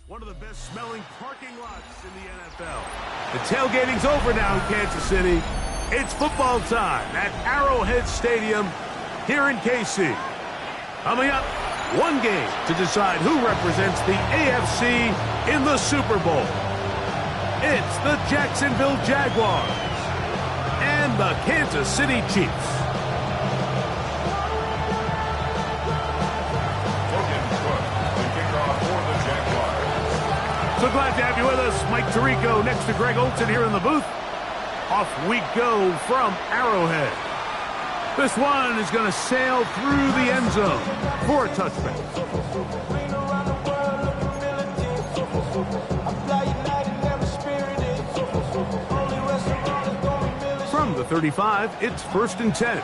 One of the best smelling parking lots in the NFL. The tailgating's over now in Kansas City. It's football time at Arrowhead Stadium here in KC. Coming up, one game to decide who represents the AFC in the Super Bowl. It's the Jacksonville Jaguars and the Kansas City Chiefs. So glad to have you with us. Mike Tirico next to Greg Olson here in the booth. Off we go from Arrowhead. This one is going to sail through the end zone for a touchback. From the 35, it's 1st and 10.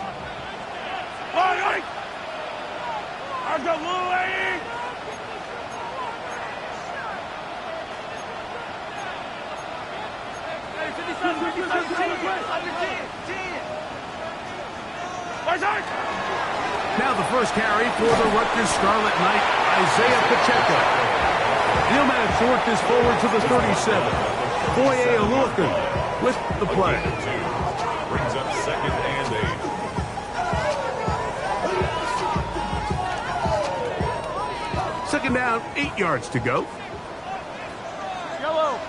Now the first carry for the Rutgers Scarlet Knight, Isaiah Pacheco. He'll manage to work this forward to the 37. Boye Olukun with the play. Brings up 2nd and 8. Second down, 8 yards to go. Yellow.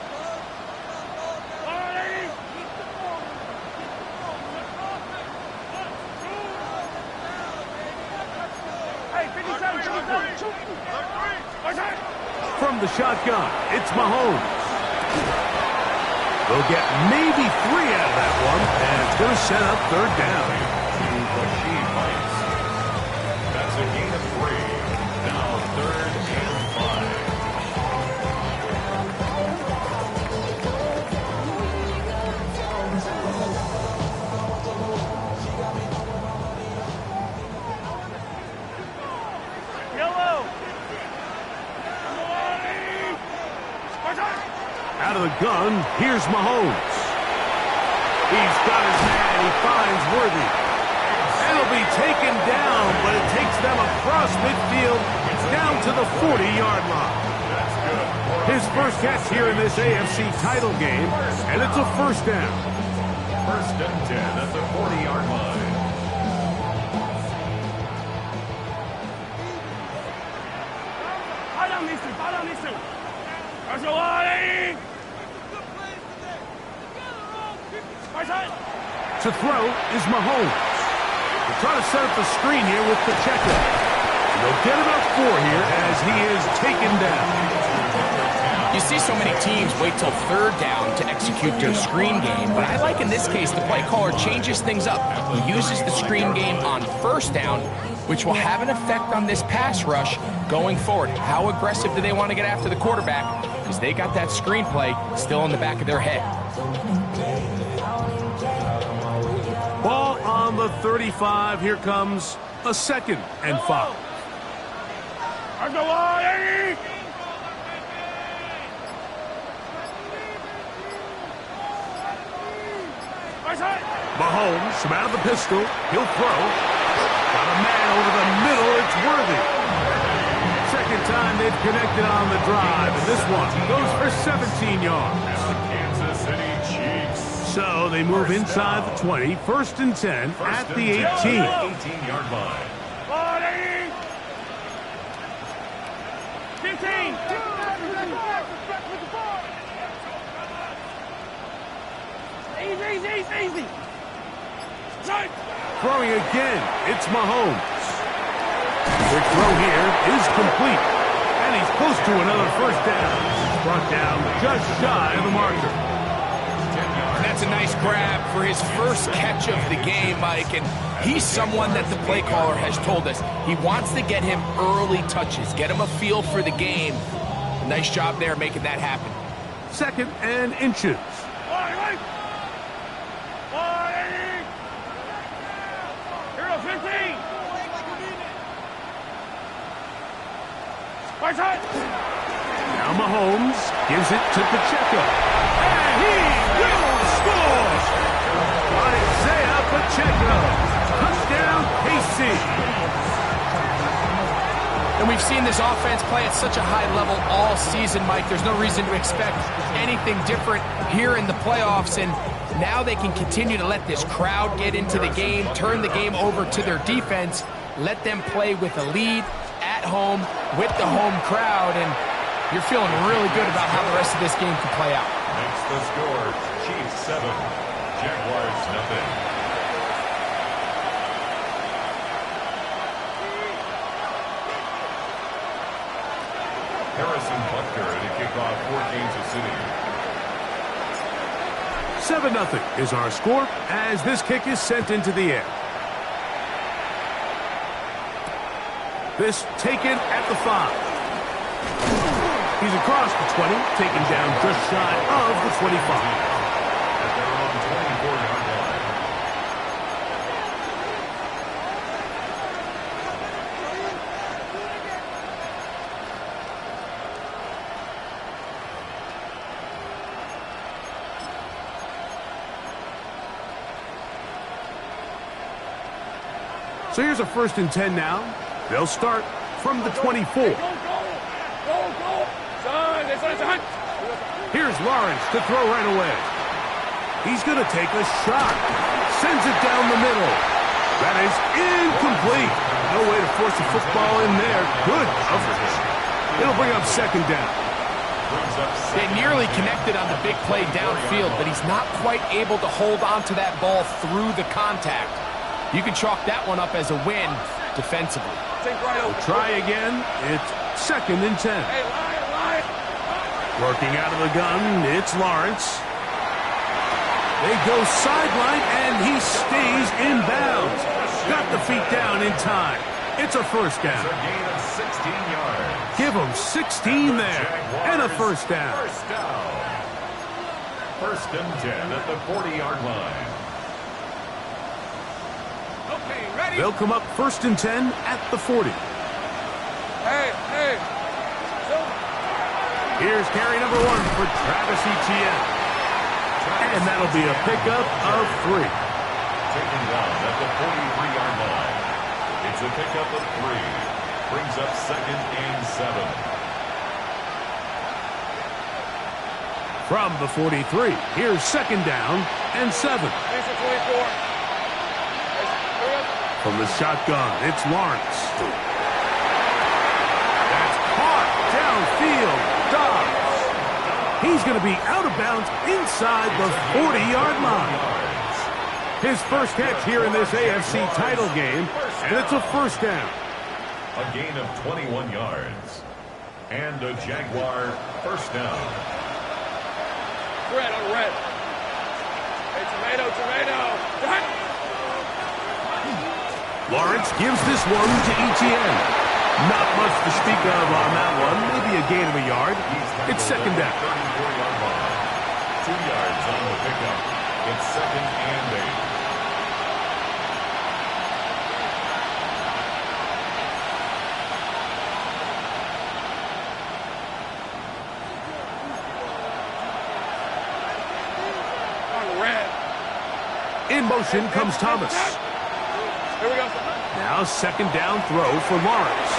From the shotgun, it's Mahomes. They'll get maybe 3 out of that one, and it's going to set up 3rd down. That's a gain of 3. Now 3rd and 5. Yellow. Out of the gun, here's Mahomes. He's got his man. He finds Worthy. It'll be taken down, but it takes them across midfield down to the 40-yard line. His first catch here in this AFC title game, and it's a 1st down. 1st and 10 at the 40-yard line. To throw is Mahomes. They're trying to set up the screen here with Pacheco. They'll get about 4 here as he is taken down. You see so many teams wait till 3rd down to execute their screen game, but I like in this case the play caller changes things up. He uses the screen game on 1st down, which will have an effect on this pass rush going forward. How aggressive do they want to get after the quarterback? Because they got that screenplay still in the back of their head. Ball on the 35. Here comes a 2nd and 5. Mahomes from out of the pistol. He'll throw. Got a man over the middle. It's Worthy. 2nd time they've connected on the drive. And this one goes for 17 yards. Kansas City Chiefs. So they move inside the 20. 1st and 10 at the 18. 18-yard line. 15. Easy. Throwing again, it's Mahomes. Their throw here is complete. And he's close to another 1st down. Brought down just shy of the marker. That's a nice grab for his first catch of the game, Mike. And he's someone that the play caller has told us he wants to get him early touches, get him a feel for the game. Nice job there making that happen. 2nd and inches. Now Mahomes gives it to Pacheco. And he will score! Isaiah Pacheco. Touchdown, KC. And we've seen this offense play at such a high level all season, Mike. There's no reason to expect anything different here in the playoffs. And now they can continue to let this crowd get into the game, turn the game over to their defense, let them play with a lead at home with the home crowd. And you're feeling really good about how the rest of this game can play out. Makes the score Chiefs 7, Jaguars nothing. Harrison Butker to kick off for Kansas City. 7-0 is our score as this kick is sent into the air. This taken at the 5. He's across the 20, taken down just shy of the 25. At their own 24-yard line. So here's a 1st and 10 now. They'll start from the 24. Here's Lawrence to throw right away. He's going to take a shot. Sends it down the middle. That is incomplete. No way to force the football in there. Good coverage. It'll bring up 2nd down. They nearly connected on the big play downfield, but he's not quite able to hold on to that ball through the contact. You can chalk that one up as a win defensively. We'll try again. It's 2nd and 10. Working out of the gun, it's Lawrence. They go sideline, and he stays in bounds. Got the feet down in time. It's a 1st down. It's a gain of 16 yards. Give him 16 there, and a 1st down. 1st and 10 at the 40-yard line. They'll come up 1st and 10 at the 40. Here's carry number 1 for Travis Etienne. And that'll be a pickup of 3. Taken down at the 43-yard line. It's a pickup of 3. Brings up 2nd and 7. From the 43, here's 2nd down and 7. From the shotgun, it's Lawrence. That's caught downfield. Dobbs. He's going to be out of bounds inside the 40-yard line. His 1st catch here in this AFC title game, and it's a 1st down. A gain of 21 yards. And a Jaguar 1st down. Red on red. Hey, tomato. Lawrence gives this one to Etienne. Not much to speak of on that one. Maybe a gain of a yard. It's 2nd down. 34-yard line. 2 yards on the pickup. It's 2nd and 8. In motion comes Thomas. Here we go. Now 2nd down throw for Lawrence.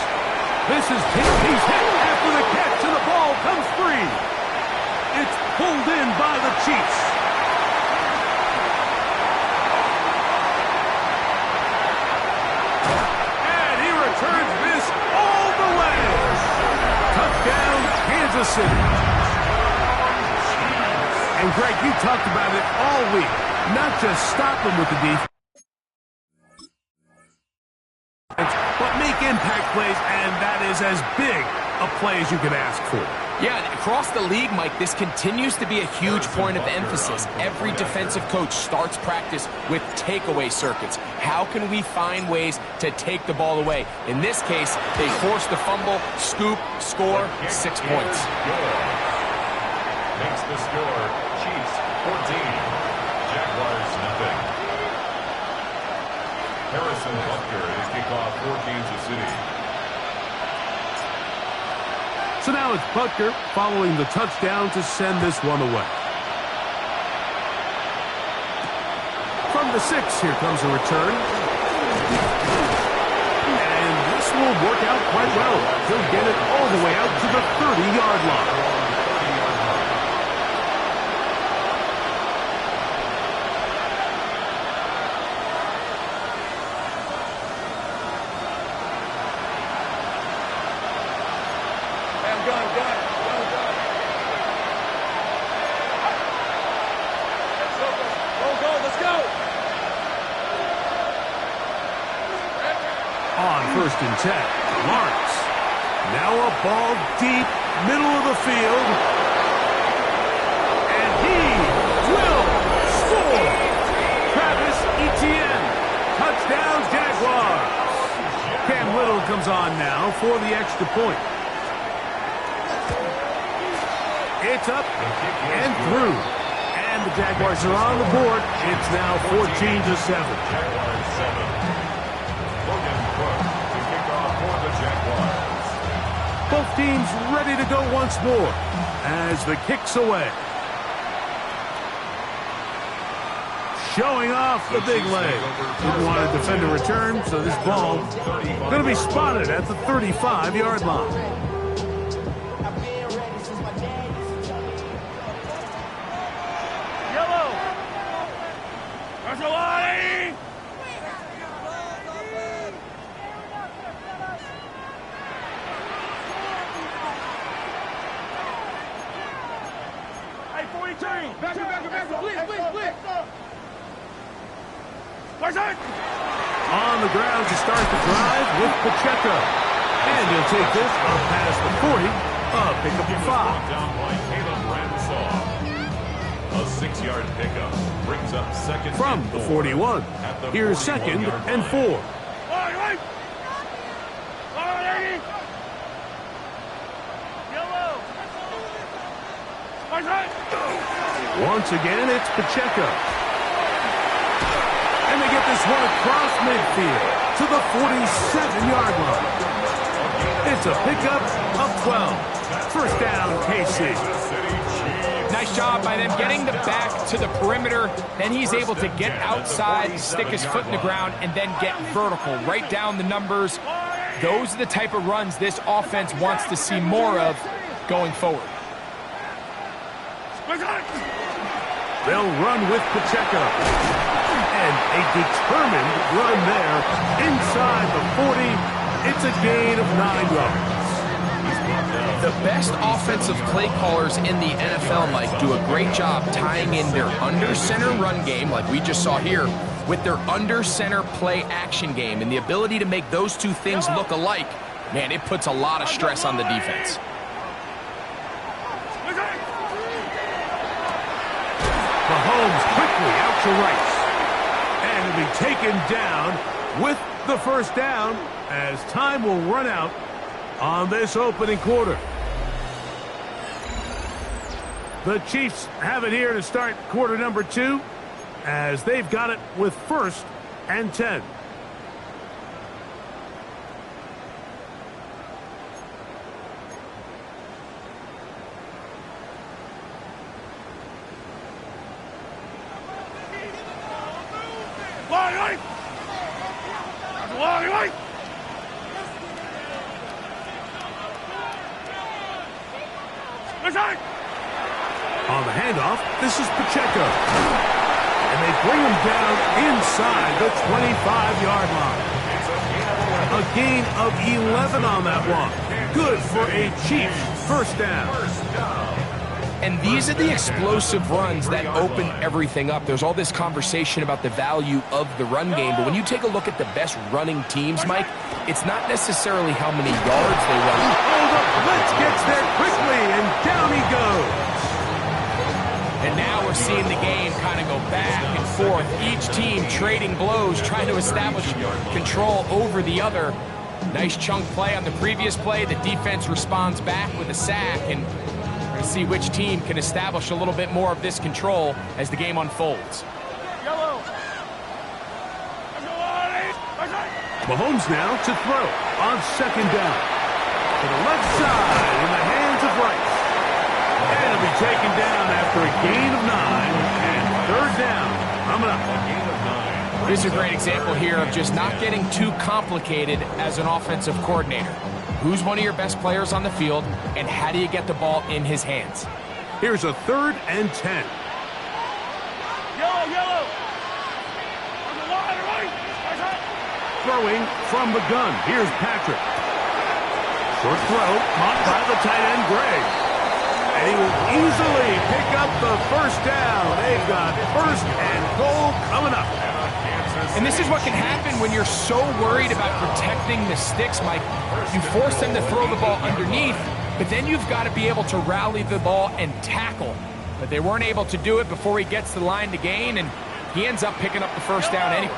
This is hit. He's hit after the catch, and the ball comes free. It's pulled in by the Chiefs. And he returns this all the way. Touchdown, Kansas City. And Greg, you talked about it all week. Not just stop them with the defense, but make impact plays, and that is as big a play as you can ask for. Yeah, across the league, Mike, this continues to be a huge point of emphasis. Every defensive coach starts practice with takeaway circuits. How can we find ways to take the ball away? In this case, they force the fumble, scoop, score, 6 points. Makes the score Chiefs 14, Jaguars nothing. Harrison Butker to kick off for Kansas City. So now it's Butker following the touchdown to send this one away. From the 6, here comes a return. And this will work out quite well. He'll get it all the way out to the 30-yard line. On 1st and 10, Lawrence. Now a ball deep, middle of the field. And he will score. Travis Etienne. Touchdown, Jaguars. Cam Little comes on now for the extra point. It's up and through. And the Jaguars are on the board. It's now 14-7. Both teams ready to go once more as the kick's away. Showing off the big leg. Didn't want to defend a return, so this ball going to be spotted at the 35-yard line. On the ground to start the drive with Pacheco. And he'll take this up past the 40. Pick up the 5. A 6-yard pickup brings up second from the 41. Here's 2nd and 4. Once again, it's Pacheco. And they get this one across midfield to the 47-yard line. It's a pickup of 12. First down, KC. Nice job by them getting the back to the perimeter. Then he's able to get outside, stick his foot in the ground, and then get vertical. Right down the numbers. Those are the type of runs this offense wants to see more of going forward. They'll run with Pacheco. And a determined run there inside the 40. It's a gain of 9 yards. The best offensive play callers in the NFL, Mike, do a great job tying in their under-center run game, like we just saw here, with their under-center play action game. And the ability to make those two things look alike, man, it puts a lot of stress on the defense. Mahomes quickly out to Rice. And he'll be taken down with the first down as time will run out on this opening quarter. The Chiefs have it here to start quarter number 2 as they've got it with 1st and 10. On the handoff, this is Pacheco. And they bring him down inside the 25-yard line. A gain of 11 on that one. Good for a Chiefs first down. And these are the explosive runs that open everything up. There's all this conversation about the value of the run game, but when you take a look at the best running teams, Mike, it's not necessarily how many yards they run. Hold up, Blitz gets there quickly, and down he goes. And now we're seeing the game kind of go back and forth. Each team trading blows, trying to establish control over the other. Nice chunk play on the previous play. The defense responds back with a sack, and we're going to see which team can establish a little bit more of this control as the game unfolds. Mahomes now to throw on 2nd down. To the left side in the hands of Rice. And it'll be taken down after a gain of 9. And 3rd down coming up. A gain of 9 This is a great example here of just not getting too complicated as an offensive coordinator. Who's one of your best players on the field, and how do you get the ball in his hands? Here's a 3rd and 10. Yellow. On the line, right. Throwing from the gun. Here's Patrick. Short throw, caught by the tight end, Gray. And he will easily pick up the first down. They've got 1st and goal coming up. And this is what can happen when you're so worried about protecting the sticks, Mike. You force them to throw the ball underneath, but then you've got to be able to rally the ball and tackle. But they weren't able to do it before he gets the line to gain, and he ends up picking up the first down anyway.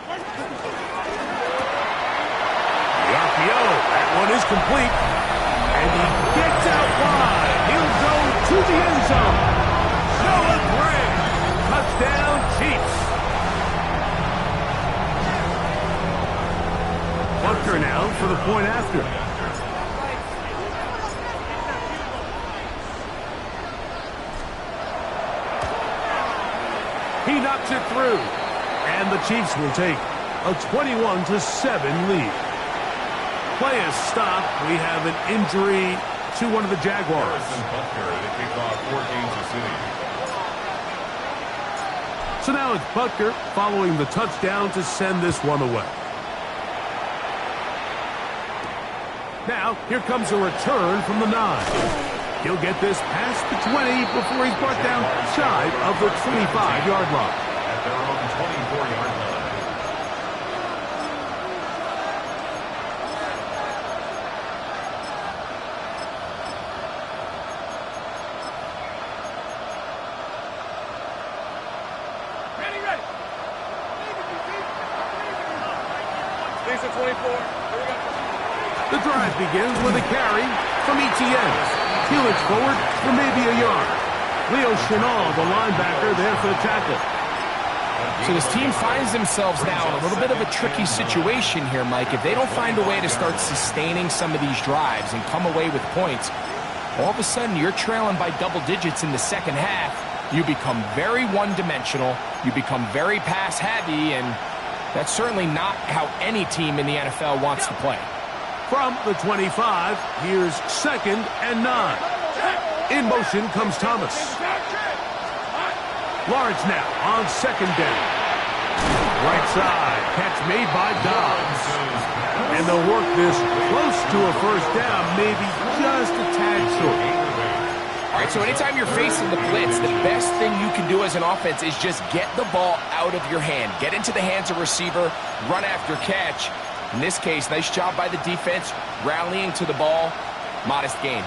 The RPO, that one is complete. And he gets out wide. He'll go to the end zone. Noah Gray. Touchdown, Chiefs. Butker now for the point after. He knocks it through. And the Chiefs will take a 21-7 lead. Play is stopped. We have an injury to one of the Jaguars. So now it's Butker following the touchdown to send this one away. Now, here comes a return from the 9. He'll get this past the 20 before he's brought down shy of the 25-yard line. At their own 24-yard line. Ready. These are 24. Here we go. The drive begins with a carry from Etienne. Helix forward for maybe a yard. Leo Chenal, the linebacker, there for the tackle. So this team finds themselves now in a little bit of a tricky situation here, Mike. If they don't find a way to start sustaining some of these drives and come away with points, all of a sudden you're trailing by double digits in the second half. You become very one-dimensional. You become very pass-heavy, and that's certainly not how any team in the NFL wants to play. From the 25, here's 2nd and 9. In motion comes Thomas. Lawrence now on 2nd down. Right side, catch made by Dobbs. And they'll work this close to a first down, maybe just a tad short. All right, so anytime you're facing the blitz, the best thing you can do as an offense is just get the ball out of your hand. Get into the hands of receiver, run after catch. In this case, nice job by the defense, rallying to the ball. Modest gain.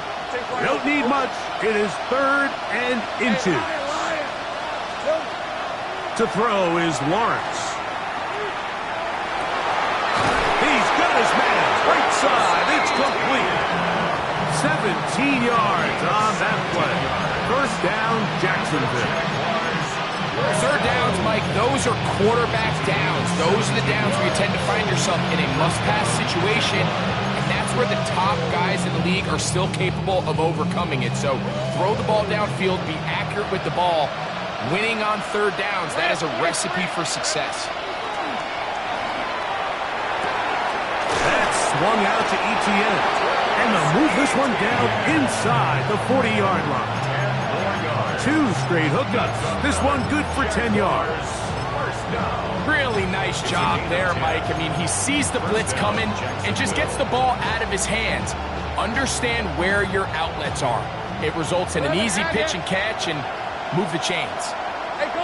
Don't need much. It is 3rd and inches. To throw is Lawrence. He's got his man. Right side. It's complete. 17 yards on that play. First down, Jacksonville. Third downs, Mike, those are quarterback downs. Those are the downs where you tend to find yourself in a must-pass situation, and that's where the top guys in the league are still capable of overcoming it. So throw the ball downfield, be accurate with the ball. Winning on third downs, that is a recipe for success. That's swung out to Etienne. And they'll move this one down inside the 40-yard line. 2 straight hookups. This one good for 10 yards. Really nice job there, Mike. I mean, he sees the blitz coming and just gets the ball out of his hands. Understand where your outlets are. It results in an easy pitch and catch and move the chains. Hey, go.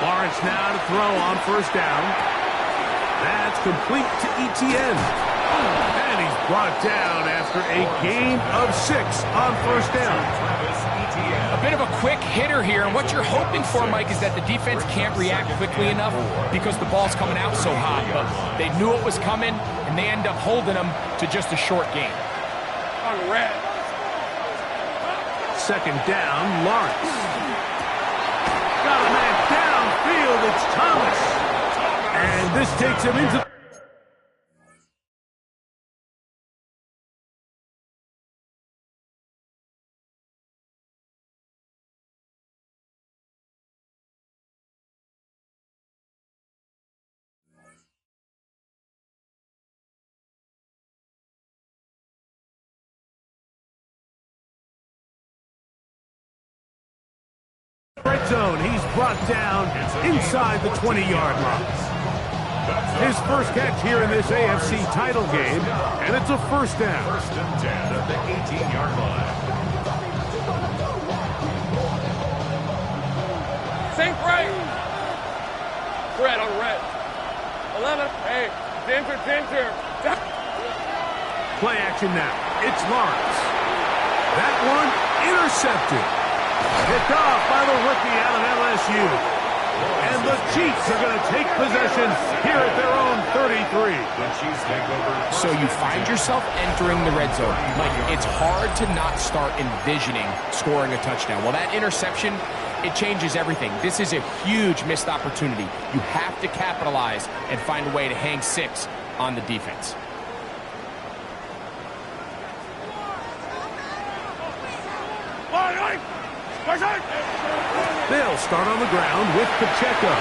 Lawrence now to throw on first down. That's complete to Etienne. And he's brought down after a gain of 6 on first down. A bit of a quick hitter here, and what you're hoping for, Mike, is that the defense can't react quickly enough because the ball's coming out so hot. But they knew it was coming, and they end up holding them to just a short gain. On red. 2nd down, Lawrence. Got a man downfield, it's Thomas. And this takes him into Red zone, he's brought down inside the 20-yard line. His first catch here in this AFC title game, and it's a first down. First and 10 at the 18-yard line. Sink right. Red on red. 11. Hey, Ginger. Play action now. It's Lawrence. That one intercepted. Picked off by the rookie out of LSU. And the Chiefs are going to take possession here at their own 33. The Chiefs take over. So you find yourself entering the red zone. Like, it's hard to not start envisioning scoring a touchdown. Well, that interception, it changes everything. This is a huge missed opportunity. You have to capitalize and find a way to hang 6 on the defense. They'll start on the ground with Pacheco.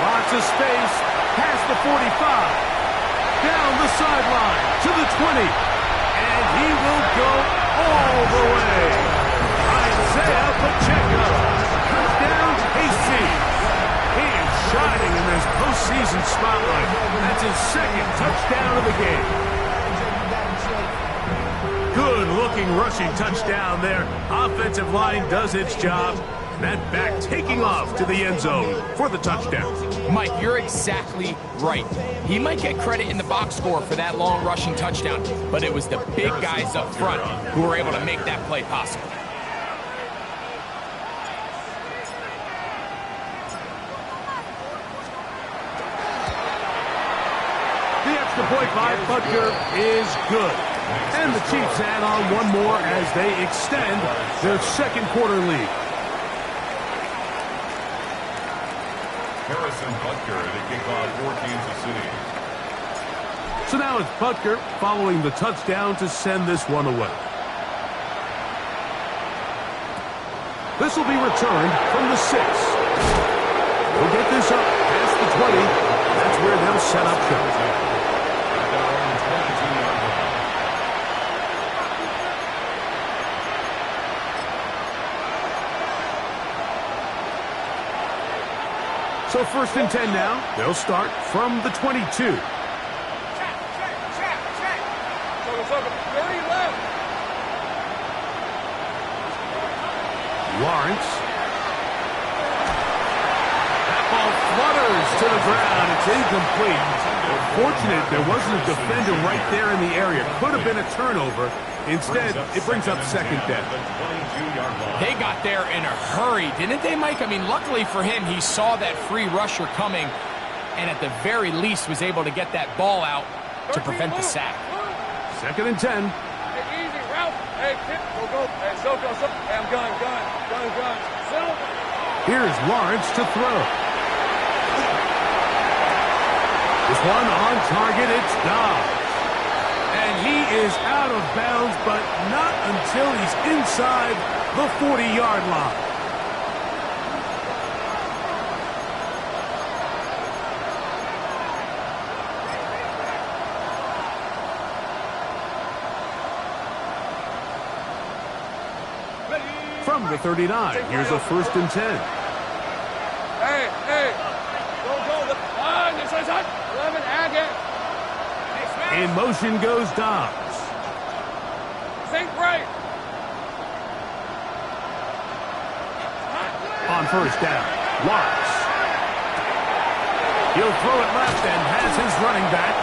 Lots of space past the 45. Down the sideline to the 20. And he will go all the way. Isaiah Pacheco. Touchdown, KC. He is shining in this postseason spotlight. That's his second touchdown of the game. Good-looking rushing touchdown there. Offensive line does its job. That back taking off to the end zone for the touchdown. Mike, you're exactly right. He might get credit in the box score for that long rushing touchdown, but it was the big guys up front who were able to make that play possible. The extra point by Butker is good. And the Chiefs add on one more as they extend their second quarter lead. Harrison Butker to kick off for Kansas City. So now it's Butker following the touchdown to send this one away. This will be returned from the 6. We'll get this up past the 20. That's where they'll set up shop. So first and 10 now. They'll start from the 22. Check. 30 left. Lawrence. That ball flutters to the ground. It's incomplete. Fortunate there wasn't a defender right there in the area. Could have been a turnover. Instead, it brings up second down. They got there in a hurry, didn't they, Mike? I mean, luckily for him, he saw that free rusher coming and at the very least was able to get that ball out to prevent the sack. Second and 10. Hey, easy route. Hey, kid, go. Hey, so. Hey, I'm gun. Settle. Here's Lawrence to throw. This one on target, it's Dobbs. And he is out of bounds, but not until he's inside the 40-yard line. From the 39, here's a first and 10. Hey. Go. This is hot. 11, Agate. In motion goes Dobbs. Think right. On first down, Lawrence. He'll throw it left and has his running back.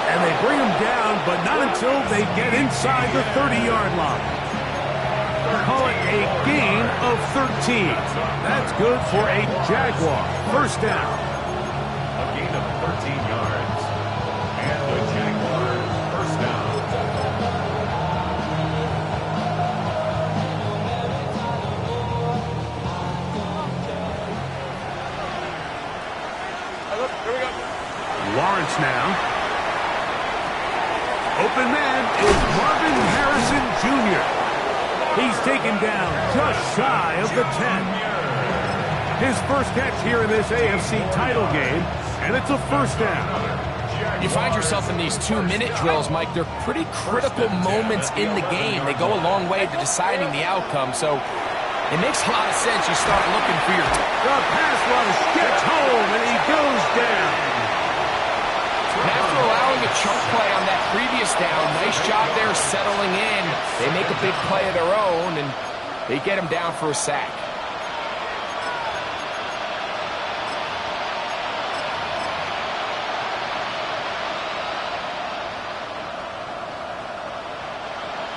And they bring him down, but not until they get inside the 30-yard line. Call it a gain of 13. That's good for a Jaguar. First down. A gain of 13 yards. And the Jaguar first down. Here we go. Lawrence now. Open man is Marvin Harrison Jr. He's taken down just shy of the 10. His first catch here in this AFC title game, and it's a first down. You find yourself in these 2-minute drills, Mike. They're pretty critical moments in the game. They go a long way to deciding the outcome. So It makes a lot of sense. You start looking for your... The pass rush gets home, and he goes down. And after allowing a chunk play on that previous down, nice job there settling in. They make a big play of their own, and they get him down for a sack.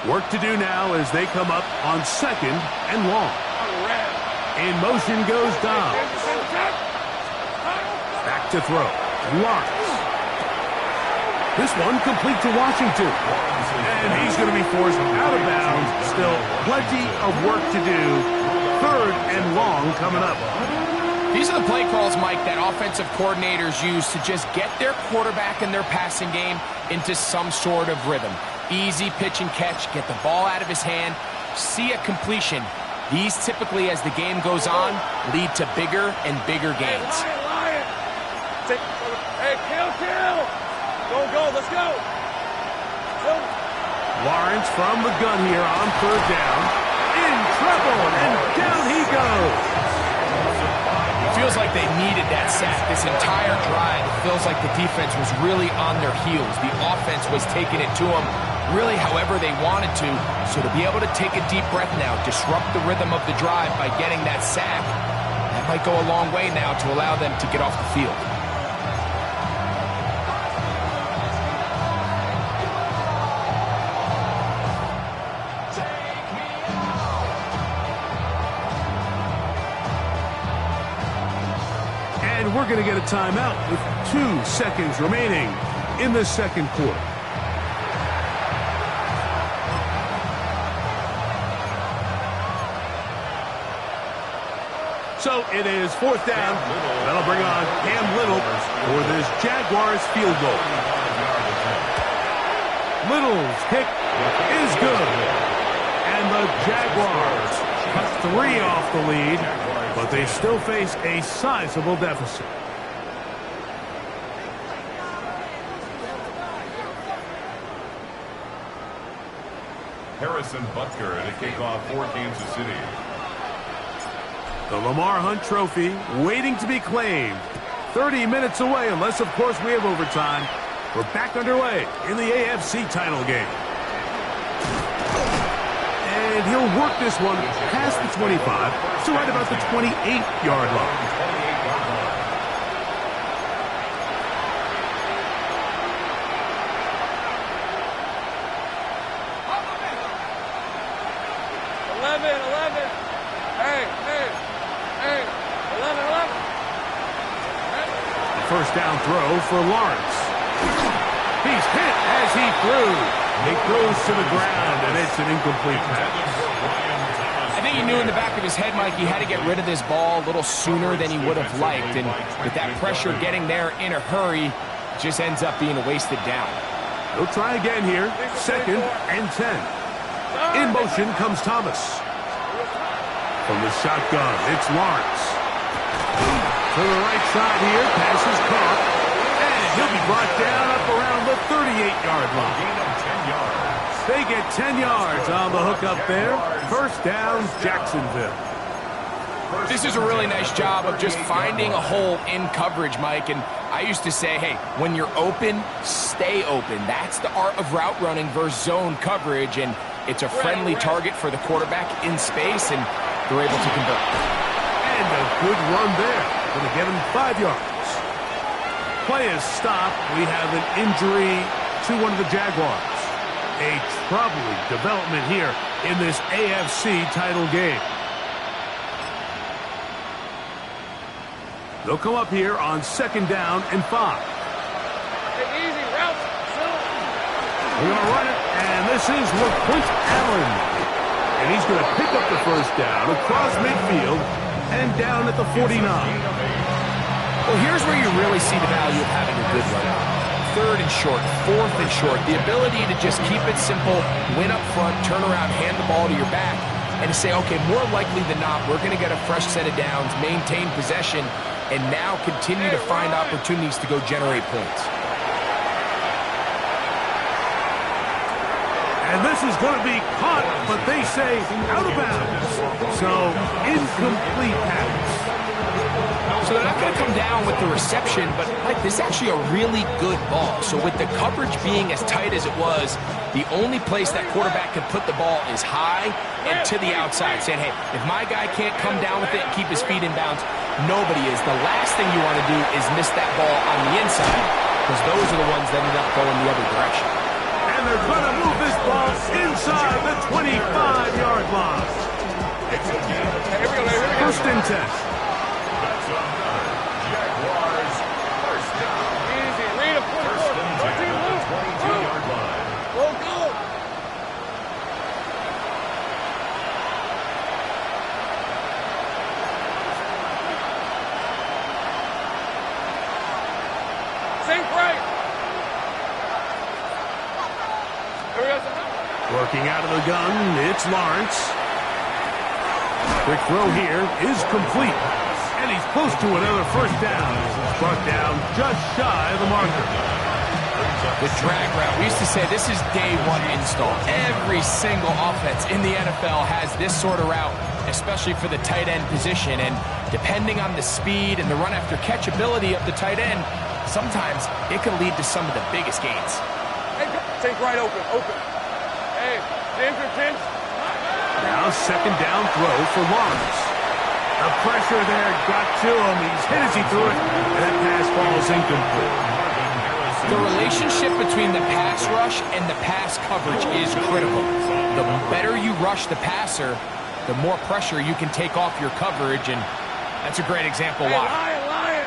Work to do now as they come up on 2nd and long. In motion goes Dobbs. Back to throw. Lawrence. This one complete to Washington. And he's going to be forced out of bounds. Still plenty of work to do. 3rd and long coming up. These are the play calls, Mike, that offensive coordinators use to just get their quarterback and their passing game into some sort of rhythm. Easy pitch and catch, get the ball out of his hand, see a completion. These typically, as the game goes on, lead to bigger and bigger gains. Hey, kill! Go, let's go! Lawrence from the gun here on 3rd down. In trouble, and down he goes. Feels like they needed that sack this entire drive. It feels like the defense was really on their heels. The offense was taking it to them really however they wanted to. So to be able to take a deep breath now, disrupt the rhythm of the drive by getting that sack, that might go a long way now to allow them to get off the field. And we're going to get a timeout with 2 seconds remaining in the 2nd quarter. So it is 4th down. That'll bring on Cam Little for this Jaguars field goal. Little's kick is good. And the Jaguars cut 3 off the lead, but they still face a sizable deficit. Harrison Butker to kick off for Kansas City. The Lamar Hunt Trophy waiting to be claimed. 30 minutes away, unless, of course, we have overtime. We're back underway in the AFC title game. And he'll work this one past the 25, so right about the 28-yard line. First down throw for Lawrence. He's hit as he threw. It goes to the ground, and it's an incomplete pass. I think he knew in the back of his head, Mike, he had to get rid of this ball a little sooner than he would have liked. And with that pressure getting there in a hurry, it just ends up being a wasted down. He'll try again here. 2nd and 10. In motion comes Thomas. From the shotgun, it's Lawrence. To the right side here, passes caught, and he'll be brought down up around the 38-yard line. They get 10 yards on the hook up there. First down, Jacksonville. This is a really nice job of just finding a hole in coverage, Mike. And I used to say, hey, when you're open, stay open. That's the art of route running versus zone coverage, and it's a friendly target for the quarterback in space, and they're able to convert. And a good run there. Going to give him 5 yards. Play is stopped. We have an injury to one of the Jaguars. A troubling development here in this AFC title game. They'll come up here on 2nd down and 5. Hey, easy, route. We're going to run it, and this is LaQuint Allen. And he's going to pick up the first down across midfield and down at the 49. Well, here's where you really see the value of having a good run. 3rd and short, 4th and short. The ability to just keep it simple, win up front, turn around, hand the ball to your back, and to say, okay, more likely than not, we're going to get a fresh set of downs, maintain possession, and now continue to find opportunities to go generate points. And this is going to be caught but they say out of bounds. So, incomplete pass. So they're not going to come down with the reception, but Mike, this is actually a really good ball. So with the coverage being as tight as it was, the only place that quarterback can put the ball is high and to the outside, saying, hey, if my guy can't come down with it and keep his feet in bounds, nobody is. The last thing you want to do is miss that ball on the inside, because those are the ones that end up going the other direction. And they're going to move this ball inside the 25-yard line. Here we go. First and 10. Jaguars, first down. Easy. Read a First and 10 at the 22-yard line. Go, go. Sink right. Here we go. Working out of the gun, it's Lawrence. Quick throw here is complete. And he's close to another first down. Brought down just shy of the marker. The drag route, we used to say this is day one install. Every single offense in the NFL has this sort of route, especially for the tight end position. And depending on the speed and the run after catch ability of the tight end, sometimes it can lead to some of the biggest gains. Hey, take right open. Hey, pinch. Now second down throw for Lawrence. The pressure there got to him. He's hit as he threw it, and that pass falls incomplete. The relationship between the pass rush and the pass coverage is critical. The better you rush the passer, the more pressure you can take off your coverage, and that's a great example why. Lion.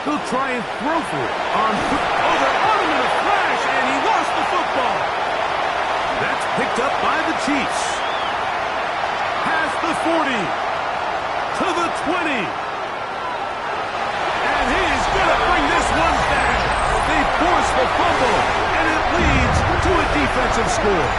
He'll try and throw for it. They're on him in a flash, and he lost the football. That's picked up by the Chiefs. Past the 40. To the 20. And he's going to bring this one down. They force the fumble, and it leads to a defensive score.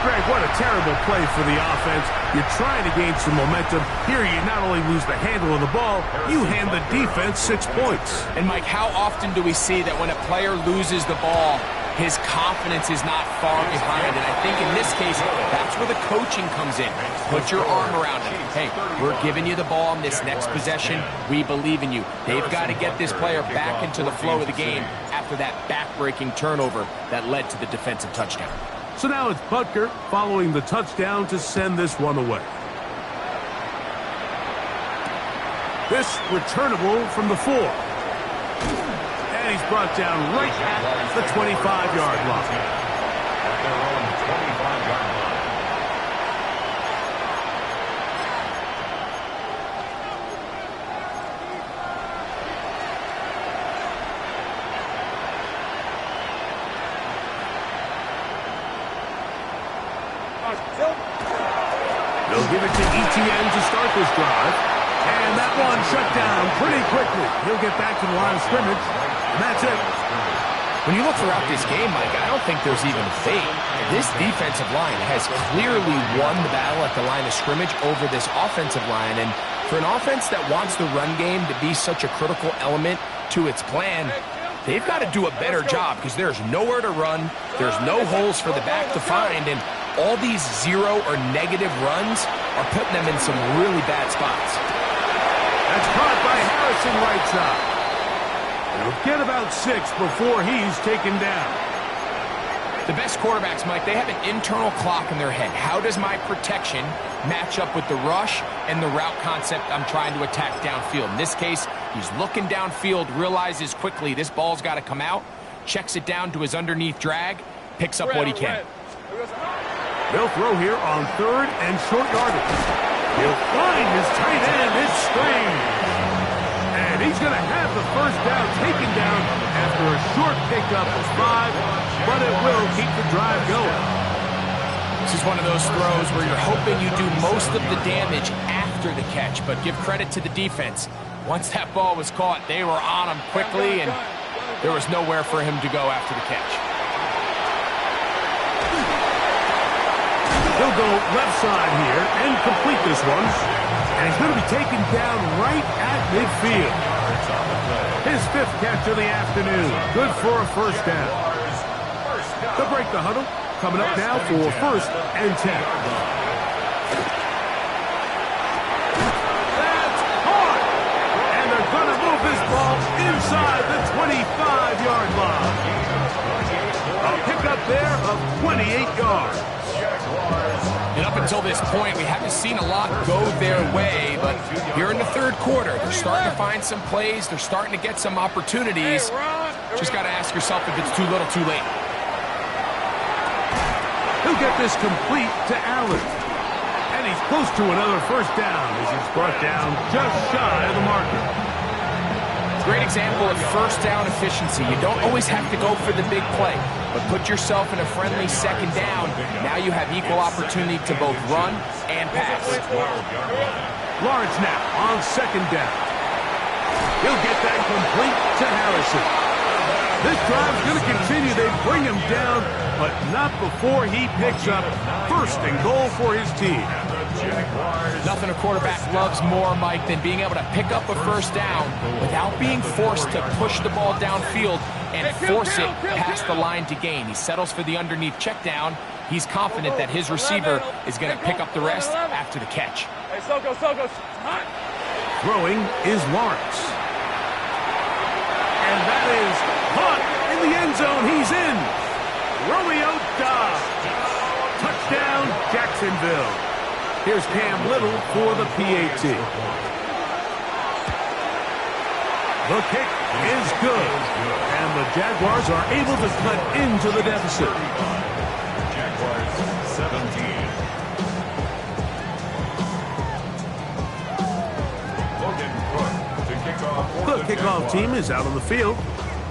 Greg, what a terrible play for the offense. You're trying to gain some momentum. Here you not only lose the handle of the ball, you hand the defense 6 points. And Mike, how often do we see that when a player loses the ball, his confidence is not far behind? And I think in this case, that's where the coaching comes in. Put your arm around him. Hey, we're giving you the ball in this next possession. We believe in you. They've got to get this player back into the flow of the game after that back-breaking turnover that led to the defensive touchdown. So now it's Butker following the touchdown to send this one away. This returnable from the 4. And he's brought down right at the 25-yard line. At their own 25-yard line. They'll give it to ETN to start this drive. And that one shut down pretty quickly. He'll get back to the line of scrimmage. And that's it. When you look throughout this game, Mike, I don't think there's even debate. This defensive line has clearly won the battle at the line of scrimmage over this offensive line. And for an offense that wants the run game to be such a critical element to its plan, they've got to do a better job because there's nowhere to run. There's no holes for the back to find. And all these zero or negative runs are putting them in some really bad spots. That's caught by Harrison right side. He'll get about 6 before he's taken down. The best quarterbacks, Mike, they have an internal clock in their head. How does my protection match up with the rush and the route concept I'm trying to attack downfield? In this case, he's looking downfield, realizes quickly this ball's got to come out, checks it down to his underneath drag, picks up what he can. They'll throw here on 3rd and short yardage. He'll find his tight end. It's strange. And he's going to have the first down taken down after a short pickup of 5, but it will keep the drive going. This is one of those throws where you're hoping you do most of the damage after the catch, but give credit to the defense. Once that ball was caught, they were on him quickly, and there was nowhere for him to go after the catch. He'll go left side here and complete this one. And he's going to be taken down right at midfield. His 5th catch of the afternoon. Good for a first down. First down. To break the huddle, coming up now for 1st and 10. That's caught! And they're going to move this ball inside the 25-yard line. A pickup there of 28 yards. And up until this point, we haven't seen a lot go their way, but here in the 3rd quarter, they're starting to find some plays. They're starting to get some opportunities. Just got to ask yourself if it's too little, too late. He'll get this complete to Allen. And he's close to another 1st down as he's brought down just shy of the marker. Great example of 1st down efficiency. You don't always have to go for the big play, but put yourself in a friendly 2nd down. Now you have equal opportunity to both run and pass. Lawrence now on 2nd down. He'll get that complete to Harrison. This drive's going to continue. They bring him down, but not before he picks up 1st and goal for his team. Nothing a quarterback loves more, Mike, than being able to pick up a 1st down without being forced to push the ball downfield and force it past the line to gain. He settles for the underneath check down. He's confident that his receiver is going to pick up the rest after the catch. Throwing is Lawrence. And that is caught in the end zone. He's in. Romeo Dobbs. Touchdown, Jacksonville. Here's Cam Little for the PAT. The kick is good. And the Jaguars are able to cut into the deficit. Jaguars 17. Logan Cook to kick off. The kickoff team is out on the field.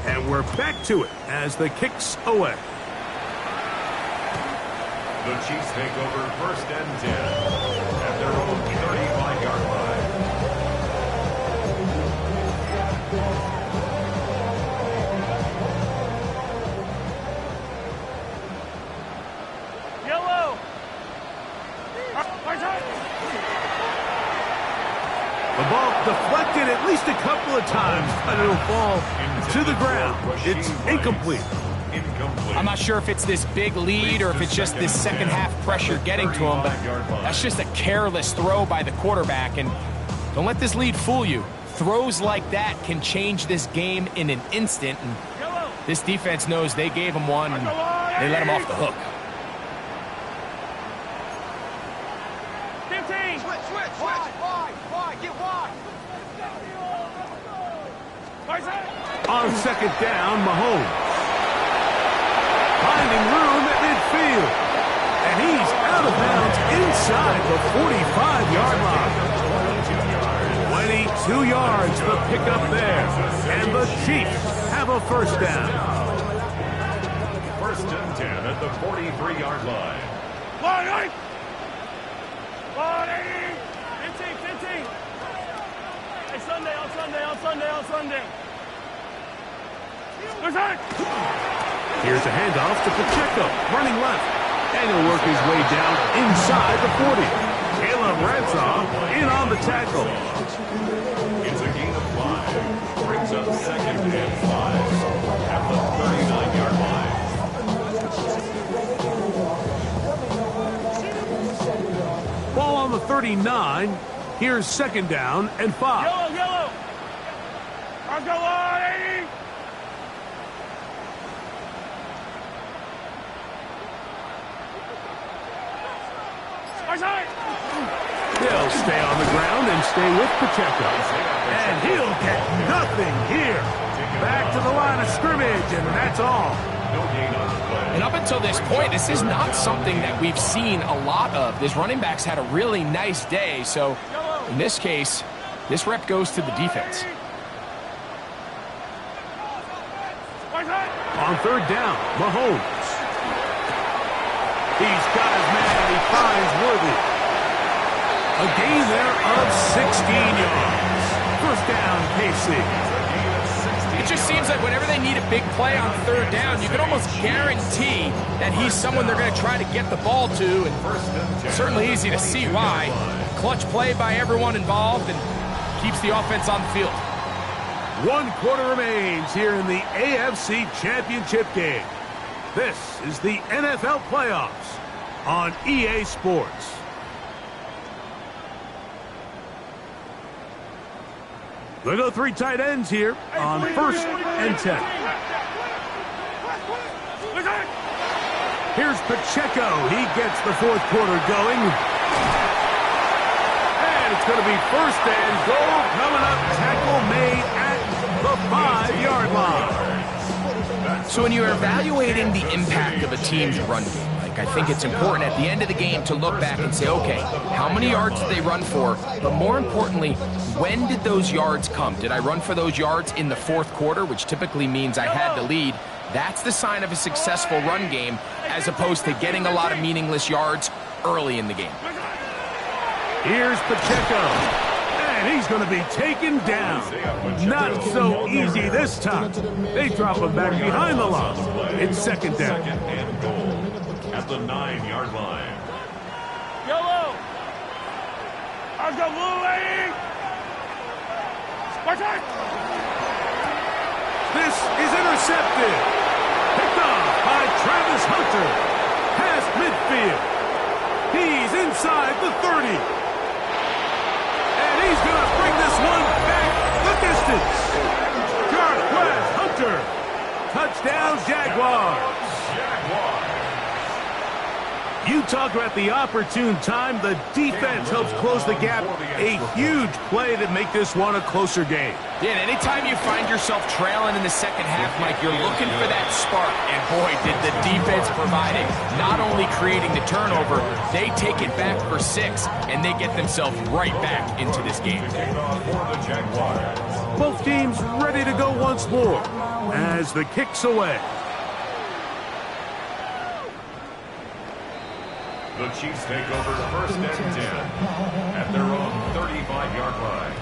And we're back to it as the kick's away. The Chiefs take over 1st and 10 at their own 35-yard line. Yellow. The ball deflected at least a couple of times, but it'll fall to the ground. It's incomplete. I'm not sure if it's this big lead or if it's just this 2nd half pressure getting to him, but that's just a careless throw by the quarterback. And don't let this lead fool you. Throws like that can change this game in an instant. And this defense knows they gave him one, and they let him off the hook. 15. Switch. Wide. Get wide. On 2nd down, Mahomes. Finding room at midfield. And he's out of bounds inside the 45-yard line. 22 yards the pickup there. And the Chiefs have a 1st down. 1st and 10 at the 43-yard line. 15. Hey, Sunday. Here's a handoff to Pacheco, running left. And he'll work his way down inside the 40. Caleb Ransom in on the tackle. It's a gain of 5. Brings up 2nd and 5 at the 39-yard line. Ball on the 39. Here's 2nd down and 5. Yellow. I'll go on, 80. He'll stay on the ground and stay with Pacheco. And he'll get nothing here. Back to the line of scrimmage, and that's all. And up until this point, this is not something that we've seen a lot of. This running back's had a really nice day, so in this case, this rep goes to the defense. On 3rd down, Mahomes. He's got his man, and he finds Worthy. A gain there of 16 yards. 1st down, KC. It just seems like whenever they need a big play on 3rd down, you can almost guarantee that he's someone they're going to try to get the ball to, and it's certainly easy to see why. Clutch play by everyone involved and keeps the offense on the field. 1 quarter remains here in the AFC Championship game. This is the NFL playoffs on EA Sports. They go 3 tight ends here on 1st and 10. Here's Pacheco. He gets the 4th quarter going. And it's going to be 1st and goal coming up. Tackle made at the 5-yard line. So when you're evaluating the impact of a team's run game, I think it's important at the end of the game to look back and say, okay, how many yards did they run for? But more importantly, when did those yards come? Did I run for those yards in the 4th quarter, which typically means I had to lead? That's the sign of a successful run game, as opposed to getting a lot of meaningless yards early in the game. Here's Pacheco, and he's going to be taken down. Not so easy this time. They drop him back behind the line. It's 2nd down. 2nd and goal at the 9-yard line. Yellow. I've got blue lady. Spartak. This is intercepted. Picked off by Travis Hunter. Past midfield. He's inside the 30. And he's going to bring this one back the distance. Jarquez Hunter. Touchdown, Jaguars. You talk about the opportune time. The defense helps close the gap. A huge play to make this one a closer game. Yeah, and anytime you find yourself trailing in the 2nd half, Mike, you're looking for that spark. And boy, did the defense provide it. Not only creating the turnover, they take it back for 6, and they get themselves right back into this game. Both teams ready to go once more as the kick's away. The Chiefs take over 1st and 10 at their own 35-yard line.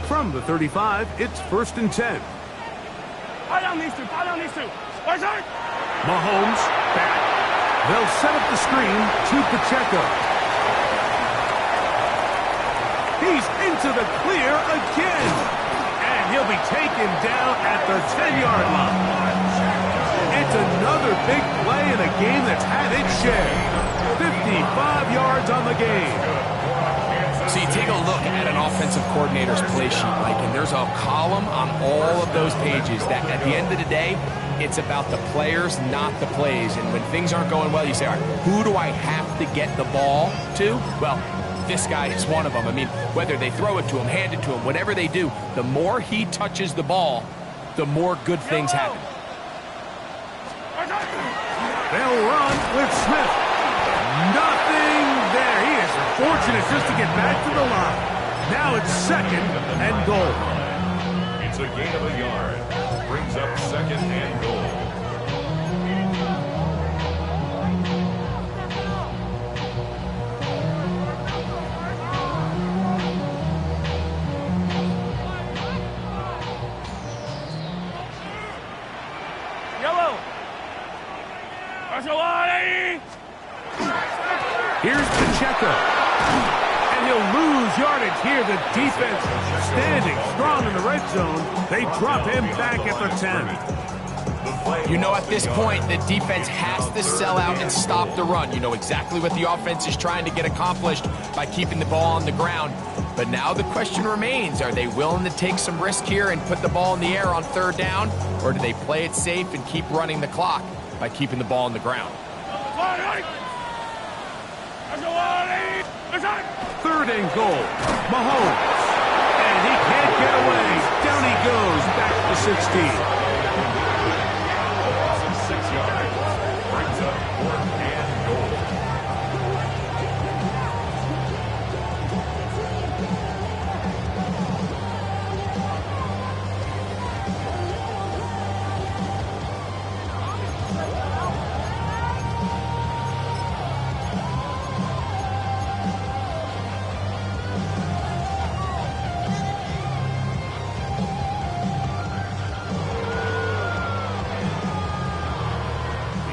From the 35, it's 1st and 10. I don't need to. Spartak. Mahomes back. They'll set up the screen to Pacheco. He's into the clear again. He'll be taken down at the 10-yard line. It's another big play in a game that's had its share. 55 yards on the game. So you take a look at an offensive coordinator's play sheet, Mike, and there's a column on all of those pages that at the end of the day, it's about the players, not the plays. And when things aren't going well, you say, all right, who do I have to get the ball to? Well, this guy is one of them. I mean, whether they throw it to him, hand it to him, whatever they do, the more he touches the ball, the more good things happen. They'll run with Smith. Nothing there. He is fortunate just to get back to the line. Now it's 2nd and goal. It's a gain of a yard. Brings up 2nd and goal. Here's Pacheco. And he'll lose yardage here. The defense standing strong in the red zone. They drop him back at the 10. You know, at this point, the defense has to sell out and stop the run. You know exactly what the offense is trying to get accomplished by keeping the ball on the ground. But now the question remains, are they willing to take some risk here and put the ball in the air on 3rd down? Or do they play it safe and keep running the clock by keeping the ball on the ground? 3rd and goal. Mahomes. And he can't get away. Down he goes back to 16. 6 yards. Brings up 4th and goal.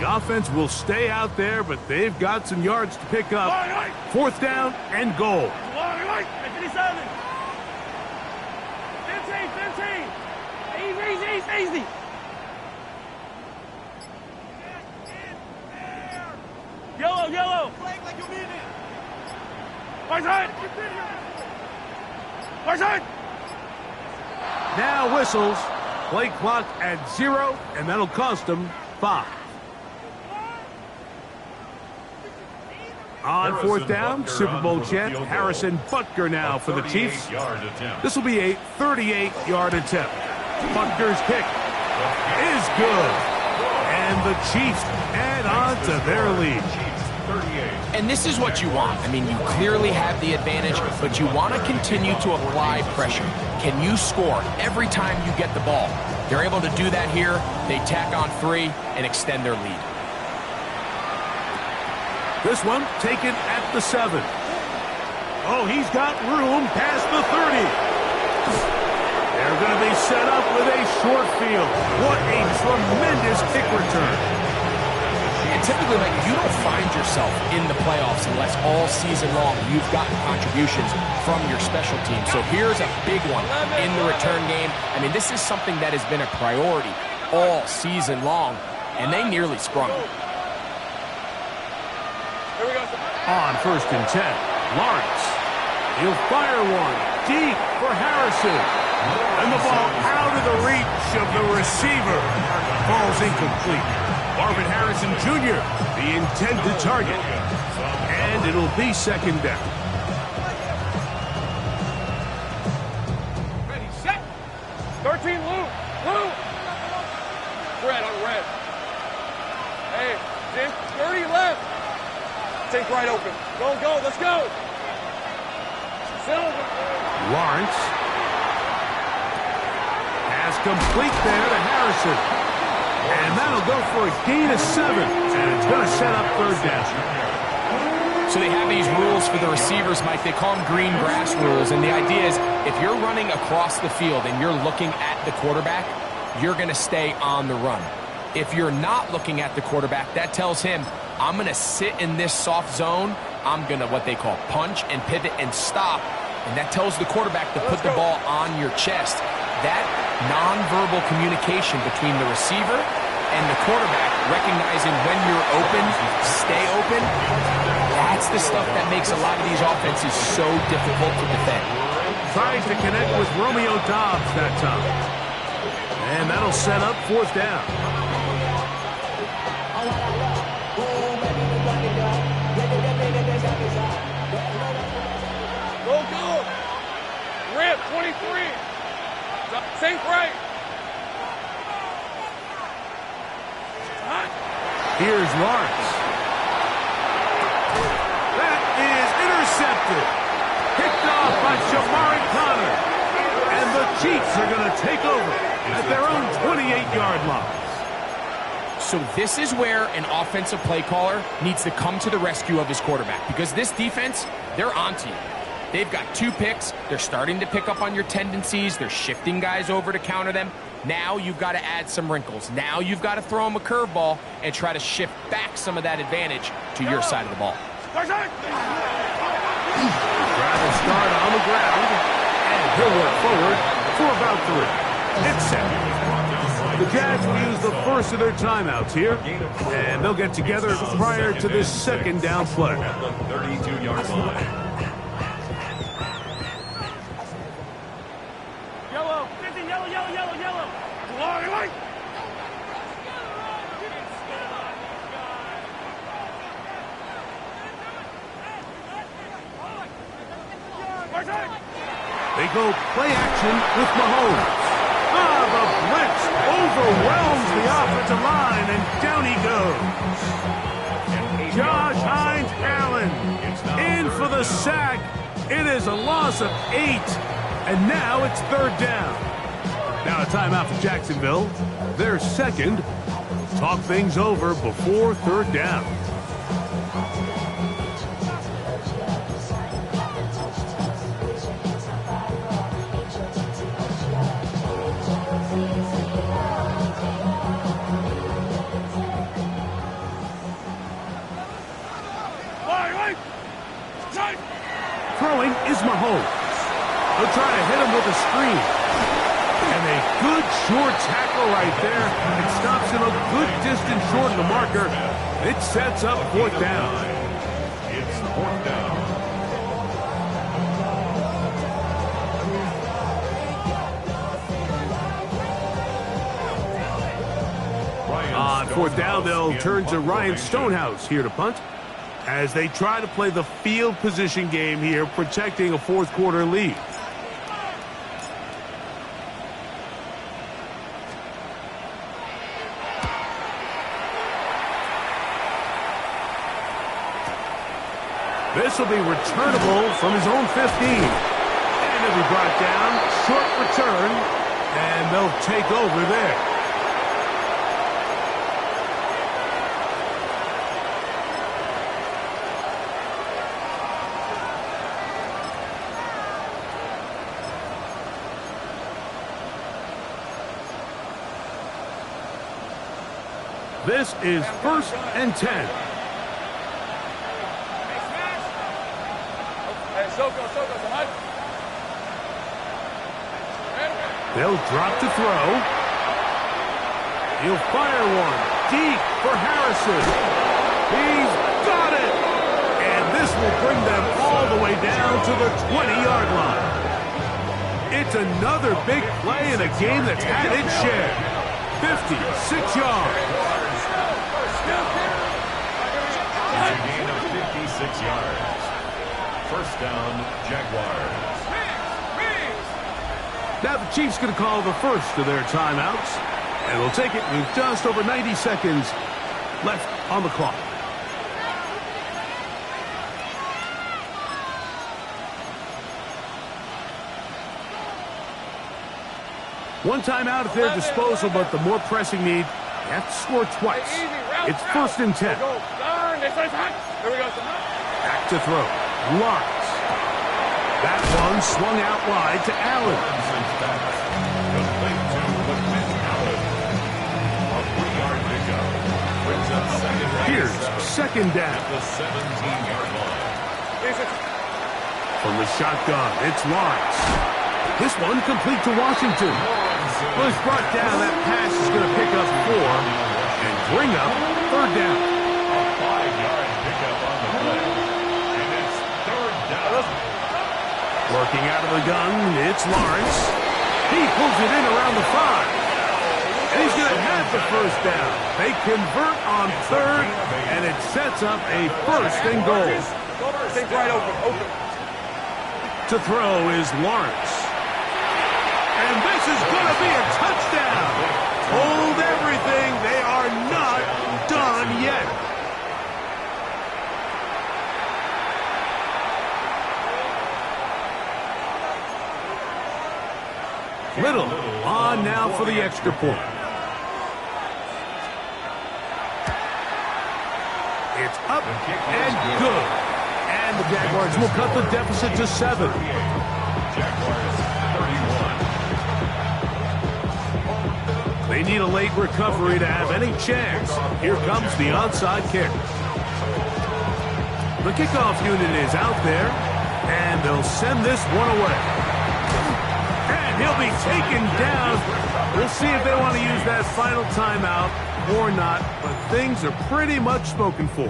Offense will stay out there, but they've got some yards to pick up. 4th down and goal. 57. 15. Easy. Yellow. Flag like you mean it. Far side. Now whistles. Play clock at 0, and that'll cost them 5. On 4th down, Super Bowl champ Harrison Butker now for the Chiefs. This will be a 38-yard attempt. Butker's kick is good. And the Chiefs add on to their lead. And this is what you want. I mean, you clearly have the advantage, but you want to continue to apply pressure. Can you score every time you get the ball? They're able to do that here. They tack on 3 and extend their lead. This one taken at the 7. Oh, he's got room past the 30. They're going to be set up with a short field. What a tremendous kick return. And typically, like, you don't find yourself in the playoffs unless all season long you've gotten contributions from your special team. So here's a big one in the return game. I mean, this is something that has been a priority all season long, and they nearly sprung it. Here we go. On 1st and 10, Lawrence. He'll fire one deep for Harrison. And the ball out of the reach of the receiver. Ball's incomplete. Marvin Harrison Jr., the intended target. And it'll be 2nd down. Ready, set. 13, Lou. Red on red. Hey, 30 left. Take right open. Go, let's go. Silver. Lawrence. Pass complete there to Harrison. And that'll go for a gain of 7. And it's going to set up 3rd down. So they have these rules for the receivers, Mike. They call them green grass rules. And the idea is if you're running across the field and you're looking at the quarterback, you're going to stay on the run. If you're not looking at the quarterback, that tells him, I'm going to sit in this soft zone. I'm going to what they call punch and pivot and stop. And that tells the quarterback to put the ball on your chest. That nonverbal communication between the receiver and the quarterback, recognizing when you're open, stay open, that's the stuff that makes a lot of these offenses so difficult to defend. Tries to connect with Romeo Doubs that time. And that'll set up 4th down. Go. Rip, 23. Safe right. Here's Lawrence. That is intercepted. Picked off by Shamari Connor. And the Chiefs are going to take over at their own 28-yard line. So this is where an offensive play caller needs to come to the rescue of his quarterback, because this defense, they're onto you. They've got 2 picks. They're starting to pick up on your tendencies. They're shifting guys over to counter them. Now you've got to add some wrinkles. Now you've got to throw them a curveball and try to shift back some of that advantage to your side of the ball. Try to start on the ground, and he'll work forward for about 3. It's set. The Jags will use the first of their timeouts here, and they'll get together prior to this 2nd down play. At the 32-yard line. Yellow. 50, yellow. Light. They go play action with Mahomes. The blitz overwhelms the offensive line, and down he goes. Josh Hines Allen in for the sack. It is a loss of 8, and now it's 3rd down. Now a timeout for Jacksonville. Their 2nd. Talk things over before 3rd down. Throwing is Mahomes. They'll try to hit him with a screen. And a good short tackle right there. It stops him a good distance short of the marker. It sets up 4th down. It's 4th down. On 4th down, they'll turn to Ryan Stonehouse here to punt as they try to play the field position game here, protecting a 4th quarter lead. This will be returnable from his own 15. And it'll be brought down, short return, and they'll take over there. This is 1st and 10. They'll drop to throw. He'll fire one deep for Harrison. He's got it. And this will bring them all the way down to the 20-yard line. It's another big play in a game that's had its share. 56 yards. It's a gain of 56 yards. 1st down, Jaguars. Now the Chiefs going to call the first of their timeouts. And we'll take it with just over 90 seconds left on the clock. One timeout at their disposal, but the more pressing need, they have to score twice. It's 1st and 10. Back to throw. Lawrence. That one swung out wide to Allen. Complete to Allen. A 3-yard pickup. Brings up 2nd down. Here's 2nd down. At the 17-yard line. From the shotgun, it's Lawrence. This one complete to Washington. Well, it's brought down. That pass is going to pick up 4 and bring up 3rd down. A 5-yard pickup on the play. And it's 3rd down. Working out of the gun, it's Lawrence. He pulls it in around the 5. And he's going to have the 1st down. They convert on 3rd, and it sets up a 1st and goal. Think right open. To throw is Lawrence. And this is going to be a touchdown. Hold everything. They are not done yet. Little on now for the extra point. It's up and good. And the Jaguars will cut the deficit to 7. Jaguars 31. They need a late recovery to have any chance. Here comes the onside kick. The kickoff unit is out there, and they'll send this one away. And he'll be taken down. We'll see if they want to use that final timeout or not, but things are pretty much spoken for.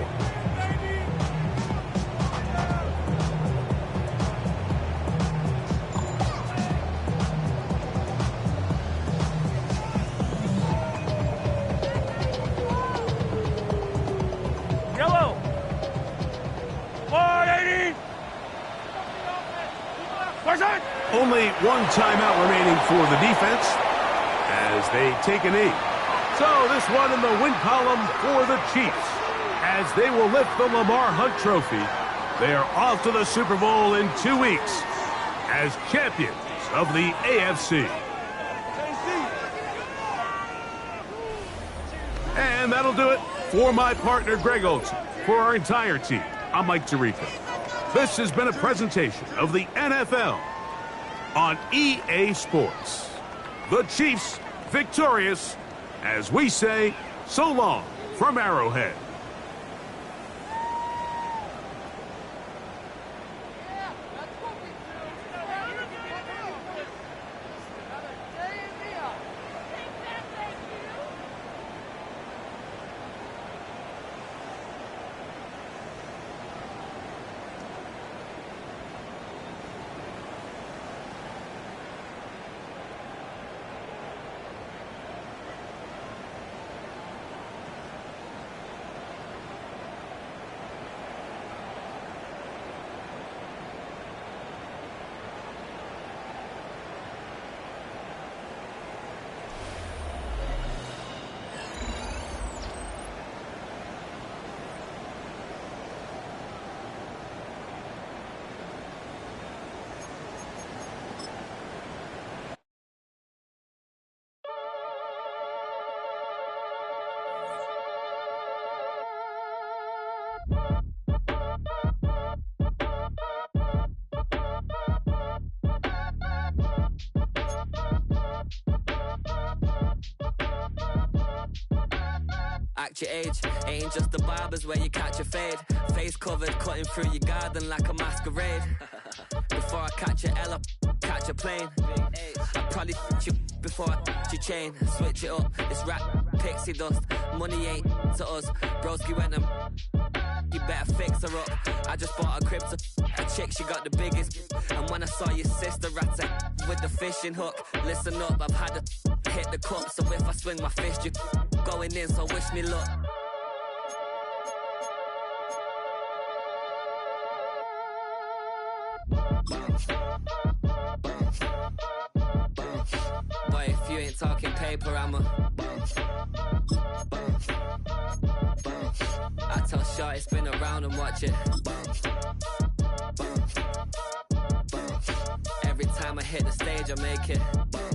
Only one timeout remaining for the defense as they take a knee. So this one in the win column for the Chiefs as they will lift the Lamar Hunt Trophy. They are off to the Super Bowl in 2 weeks as champions of the AFC. And that'll do it for my partner Greg Olson. For our entire team, I'm Mike Tirico. This has been a presentation of the NFL on EA Sports. The Chiefs victorious as we say so long from Arrowhead. match your age. Ain't just the barbers where you catch a fade. Face covered, cutting through your garden like a masquerade. Before I catch a L, catch a plane. I probably you before I your chain. Switch it up, it's rap, pixie dust. Money ain't to us. Broski went and you better fix her up. I just bought a crib to a chick, she got the biggest. And when I saw your sister at it with the fishing hook, listen up, I've had to hit the cup. So if I swing my fist, you going in, so wish me luck. Boy, if you ain't talking paper, I tell Shorty spin around and watch it. Every time I hit the stage, I make it.